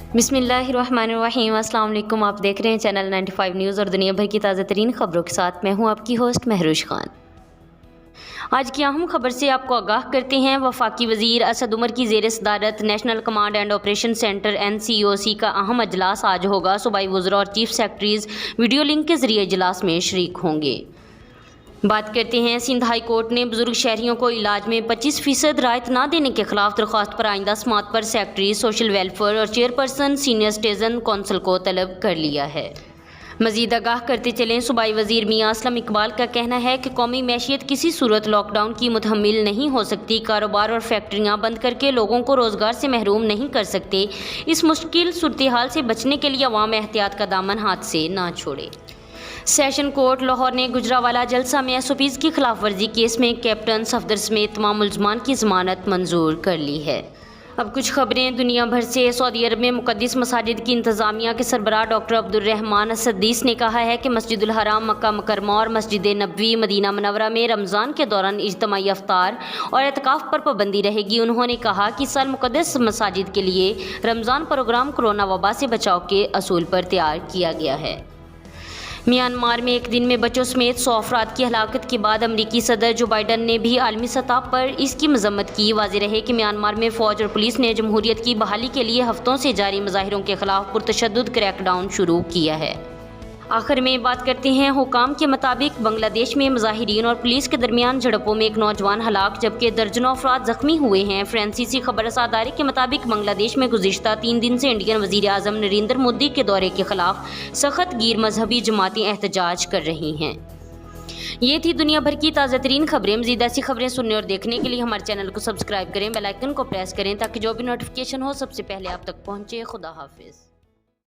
बिस्मिल्लाहिर्रहमानिर्रहीम। अस्सलाम वालेकुम। आप देख रहे हैं चैनल 95 न्यूज़ और दुनिया भर की ताज़ा तरीन खबरों के साथ मैं हूं आपकी होस्ट महरूश खान। आज की अहम खबर से आपको आगाह करते हैं। वफाकी वज़ीर असद उमर की ज़ेर सदारत national command and operation centre NCOC का अहम अजलास आज होगा। सूबाई वज़रा और चीफ सेक्रेटरीज वीडियो लिंक के ज़रिए इजलास में शरीक होंगे। बात करते हैं, सिंध हाई कोर्ट ने बुजुर्ग शहरियों को इलाज में 25% राहत ना देने के खिलाफ दरख्वास्त पर आइंदा समाअत पर सेक्रेटरी सोशल वेलफेयर और चेयरपर्सन सीनियर सिटीजन कौंसिल को तलब कर लिया है। मजीद आगाह करते चलें, सूबाई वज़ीर मियां असलम इकबाल का कहना है कि कौमी मैशियत किसी सूरत लॉकडाउन की मुतहम्मिल नहीं हो सकती। कारोबार और फैक्ट्रियां बंद करके लोगों को रोज़गार से महरूम नहीं कर सकते। इस मुश्किल सूरत हाल से बचने के लिए अवाम एहतियात का दामन हाथ से ना छोड़े। सेशन कोर्ट लाहौर ने गुजरावाला जलसा में SOPs की खिलाफ वर्जी केस में कैप्टन सफदर समेत तमाम मुलजमान की ज़मानत मंजूर कर ली है। अब कुछ खबरें दुनिया भर से। सऊदी अरब में मुक़द्दस मसाजिद की इंतज़ामिया के सरबराह डॉक्टर अब्दुर्रहमान असदीस ने कहा है कि मस्जिदुल हराम, मक्का मुकरमा और मस्जिद नबवी मदीना मुनव्वरा में रमज़ान के दौरान इज्तिमाई अफ्तार और एतकाफ़ पर पाबंदी रहेगी। उन्होंने कहा कि इस साल मुक़द्दस मसाजिद के लिए रमज़ान प्रोग्राम कोरोना वबा से बचाव के असूल पर तैयार किया गया है। म्यांमार में एक दिन में बच्चों समेत 100 अफराद की हलाकत के बाद अमरीकी सदर जो बाइडन ने भी आलमी सतह पर इसकी मजम्मत की। वाज़ेह रहे कि म्यांमार में फ़ौज और पुलिस ने जमहूरियत की बहाली के लिए हफ्तों से जारी मुजाहिरों के खिलाफ पुरतशद्दुद क्रैकडाउन शुरू किया है। आखिर में बात करते हैं, हुकाम के मुताबिक बांग्लादेश में मुजाहिरीन और पुलिस के दरमियान झड़पों में एक नौजवान हलाक जबकि दर्जनों अफराद जख्मी हुए हैं। फ्रांसीसी खबर रसादारी के मुताबिक बांग्लादेश में गुज़िश्ता 3 दिन से इंडियन वज़ीर आज़म नरेंद्र मोदी के दौरे के खिलाफ सख्त गैर मजहबी जमातें एहतजाज कर रही हैं। ये थी दुनिया भर की ताज़ा तरीन खबरें। मज़ीद ऐसी खबरें सुनने और देखने के लिए हमारे चैनल को सब्सक्राइब करें, बेल आइकन को प्रेस करें ताकि जो भी नोटिफिकेशन हो सबसे पहले आप तक पहुँचे। खुदा हाफिज़।